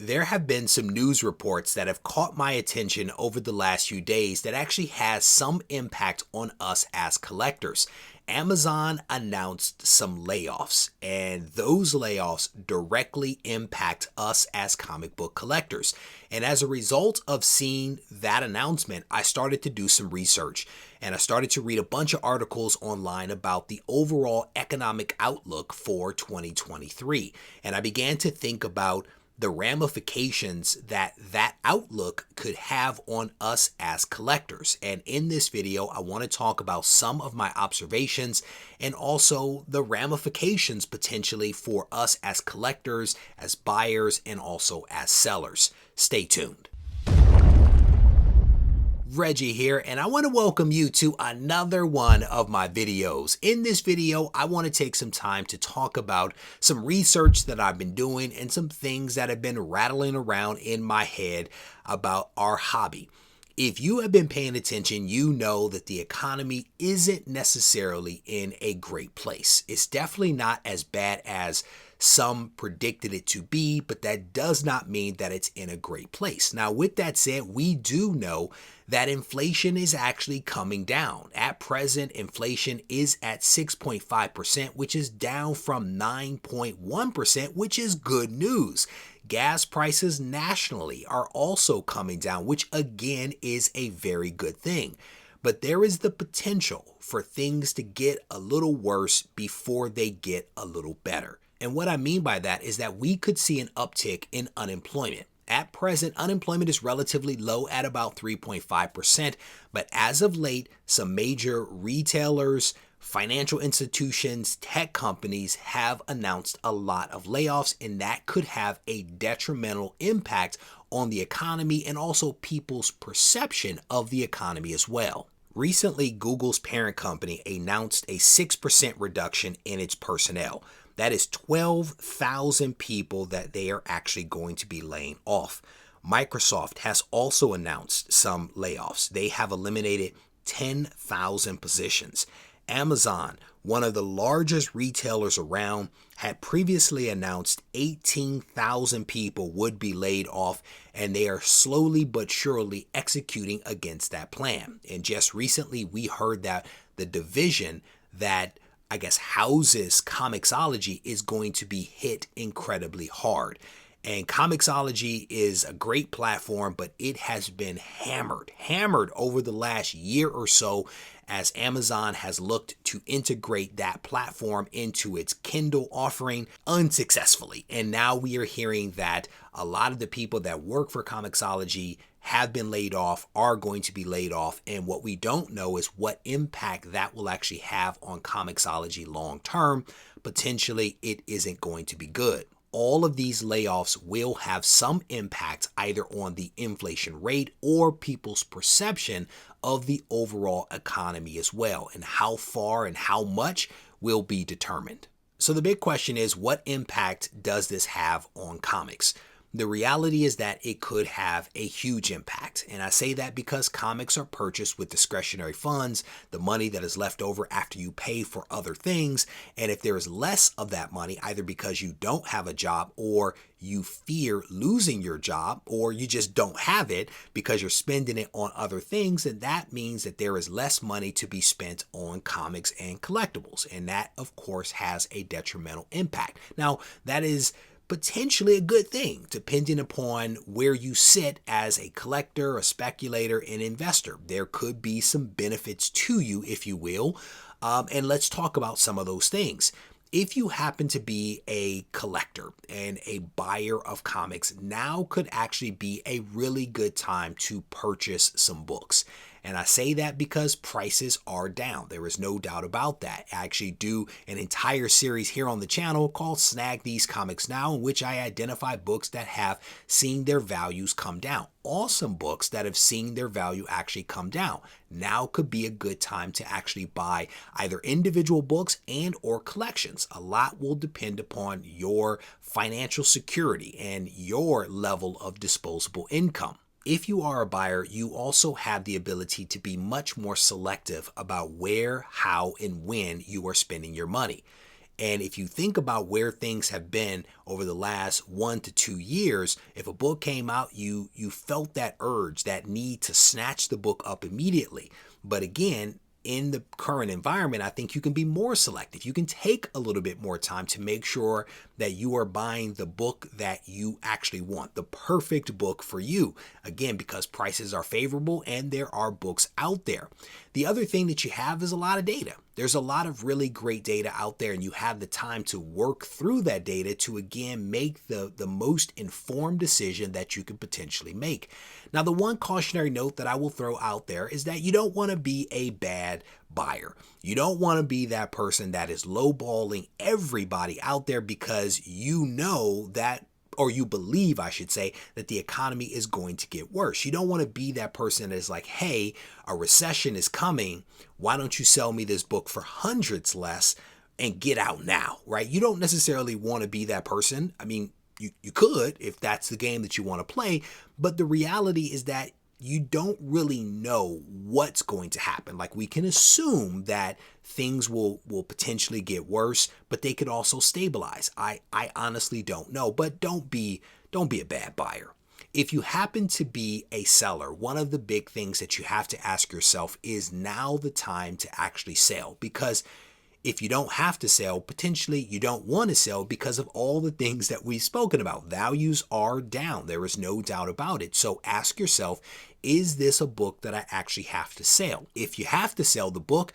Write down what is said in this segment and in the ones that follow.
There have been some news reports that have caught my attention over the last few days that actually has some impact on us as collectors. Amazon announced some layoffs, and those layoffs directly impact us as comic book collectors. And as a result of seeing that announcement, I started to do some research, and I started to read a bunch of articles online about the overall economic outlook for 2023. And I began to think about the ramifications that outlook could have on us as collectors. And in this video, I want to talk about some of my observations and also the ramifications potentially for us as collectors, as buyers, and also as sellers. Stay tuned. Reggie here, and I want to welcome you to another one of my videos. In this video, I want to take some time to talk about some research that I've been doing and some things that have been rattling around in my head about our hobby. If you have been paying attention, you know that the economy isn't necessarily in a great place. It's definitely not as bad as some predicted it to be, but that does not mean that it's in a great place. Now, with that said, we do know that inflation is actually coming down. At present, inflation is at 6.5%, which is down from 9.1%, which is good news. Gas prices nationally are also coming down, which again is a very good thing. But there is the potential for things to get a little worse before they get a little better. And what I mean by that is that we could see an uptick in unemployment. At present, unemployment is relatively low at about 3.5%, but as of late, some major retailers, financial institutions, tech companies have announced a lot of layoffs, and that could have a detrimental impact on the economy and also people's perception of the economy as well. Recently, Google's parent company announced a 6% reduction in its personnel. That is 12,000 people that they are actually going to be laying off. Microsoft has also announced some layoffs. They have eliminated 10,000 positions. Amazon, one of the largest retailers around, had previously announced 18,000 people would be laid off, and they are slowly but surely executing against that plan. And just recently, we heard that the division that houses Comixology is going to be hit incredibly hard. And Comixology is a great platform, but it has been hammered over the last year or so as Amazon has looked to integrate that platform into its Kindle offering unsuccessfully. And now we are hearing that a lot of the people that work for Comixology have been laid off, are going to be laid off, and what we don't know is what impact that will actually have on Comixology long term. Potentially, it isn't going to be good. All of these layoffs will have some impact either on the inflation rate or people's perception of the overall economy as well, and how far and how much will be determined. So the big question is, what impact does this have on comics? The reality is that it could have a huge impact. And I say that because comics are purchased with discretionary funds, the money that is left over after you pay for other things. And if there is less of that money, either because you don't have a job or you fear losing your job, or you just don't have it because you're spending it on other things, then that means that there is less money to be spent on comics and collectibles. And that, of course, has a detrimental impact. Now, that is potentially a good thing, depending upon where you sit as a collector, a speculator, an investor. There could be some benefits to you, if you will, and let's talk about some of those things. If you happen to be a collector and a buyer of comics, now could actually be a really good time to purchase some books. And I say that because prices are down. There is no doubt about that. I actually do an entire series here on the channel called Snag These Comics Now, in which I identify books that have seen their values come down. Awesome books that have seen their value actually come down. Now could be a good time to actually buy either individual books and or collections. A lot will depend upon your financial security and your level of disposable income. If you are a buyer, you also have the ability to be much more selective about where, how, and when you are spending your money. And if you think about where things have been over the last 1 to 2 years, if a book came out, you felt that urge, that need to snatch the book up immediately. But again, in the current environment, I think you can be more selective. You can take a little bit more time to make sure that you are buying the book that you actually want, the perfect book for you. Again, because prices are favorable and there are books out there. The other thing that you have is a lot of data. There's a lot of really great data out there, and you have the time to work through that data to, again, make the most informed decision that you could potentially make. Now, the one cautionary note that I will throw out there is that you don't want to be a bad buyer. You don't want to be that person that is lowballing everybody out there because you know that, or you believe, I should say, that the economy is going to get worse. You don't want to be that person that is like, hey, a recession is coming. Why don't you sell me this book for hundreds less and get out now, right? You don't necessarily want to be that person. I mean, you could if that's the game that you want to play, but the reality is that you don't really know what's going to happen. Like, we can assume that things will potentially get worse, but they could also stabilize. I honestly don't know, but don't be a bad buyer. If you happen to be a seller, one of the big things that you have to ask yourself is now the time to actually sell, because if you don't have to sell, potentially you don't want to sell because of all the things that we've spoken about. Values are down. There is no doubt about it. So ask yourself, is this a book that I actually have to sell? If you have to sell the book,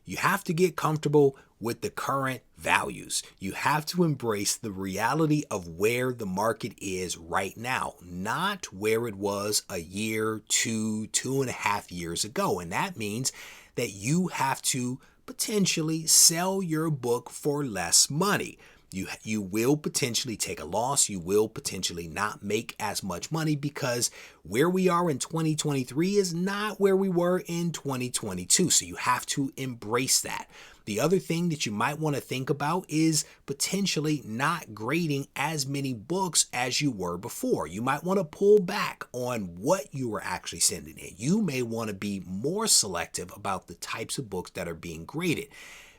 you have to get comfortable with the current values. You have to embrace the reality of where the market is right now, not where it was a year, 2.5 years ago. And that means that you have to potentially sell your book for less money. You will potentially take a loss. You will potentially not make as much money because where we are in 2023 is not where we were in 2022. So you have to embrace that. The other thing that you might want to think about is potentially not grading as many books as you were before. You might want to pull back on what you were actually sending in. You may want to be more selective about the types of books that are being graded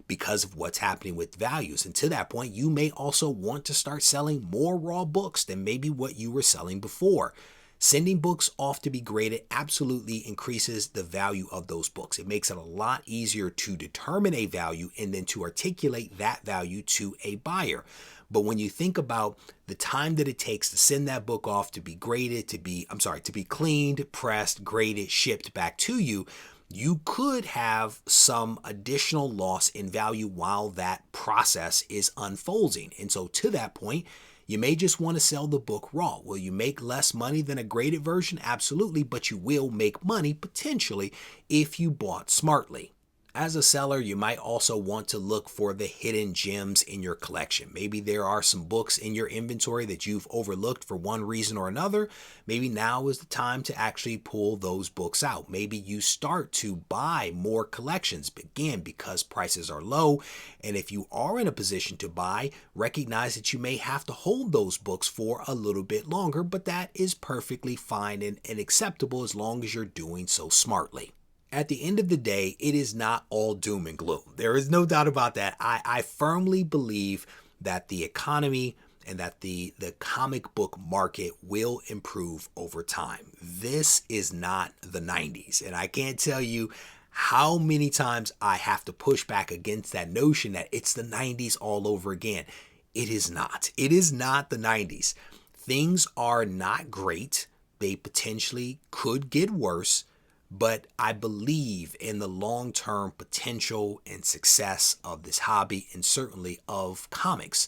because of what's happening with values. And to that point, you may also want to start selling more raw books than maybe what you were selling before. Sending books off to be graded absolutely increases the value of those books. It makes it a lot easier to determine a value and then to articulate that value to a buyer. But when you think about the time that it takes to send that book off to be graded, to be cleaned, pressed, graded, shipped back to you, you could have some additional loss in value while that process is unfolding. And so to that point, you may just want to sell the book raw. Will you make less money than a graded version? Absolutely, but you will make money potentially if you bought smartly. As a seller, you might also want to look for the hidden gems in your collection. Maybe there are some books in your inventory that you've overlooked for one reason or another. Maybe now is the time to actually pull those books out. Maybe you start to buy more collections, again, because prices are low. And if you are in a position to buy, recognize that you may have to hold those books for a little bit longer, but that is perfectly fine and acceptable as long as you're doing so smartly. At the end of the day, it is not all doom and gloom. There is no doubt about that. I firmly believe that the economy and that the comic book market will improve over time. This is not the 90s. And I can't tell you how many times I have to push back against that notion that it's the 90s all over again. It is not. It is not the 90s. Things are not great. They potentially could get worse. But I believe in the long-term potential and success of this hobby and certainly of comics.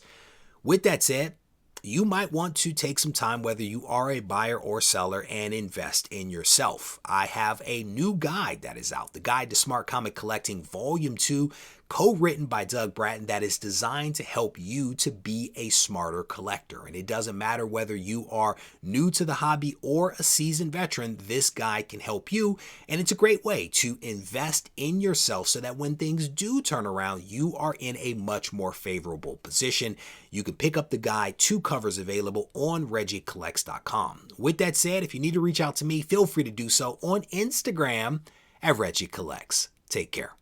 With that said, you might want to take some time, whether you are a buyer or seller, and invest in yourself. I have a new guide that is out, the Guide to Smart Comic Collecting Volume 2, co-written by Doug Bratton, that is designed to help you to be a smarter collector. And it doesn't matter whether you are new to the hobby or a seasoned veteran, this guide can help you. And it's a great way to invest in yourself so that when things do turn around, you are in a much more favorable position. You can pick up the guide, 2 covers available on RegieCollects.com. With that said, if you need to reach out to me, feel free to do so on Instagram at Regie Collects. Take care.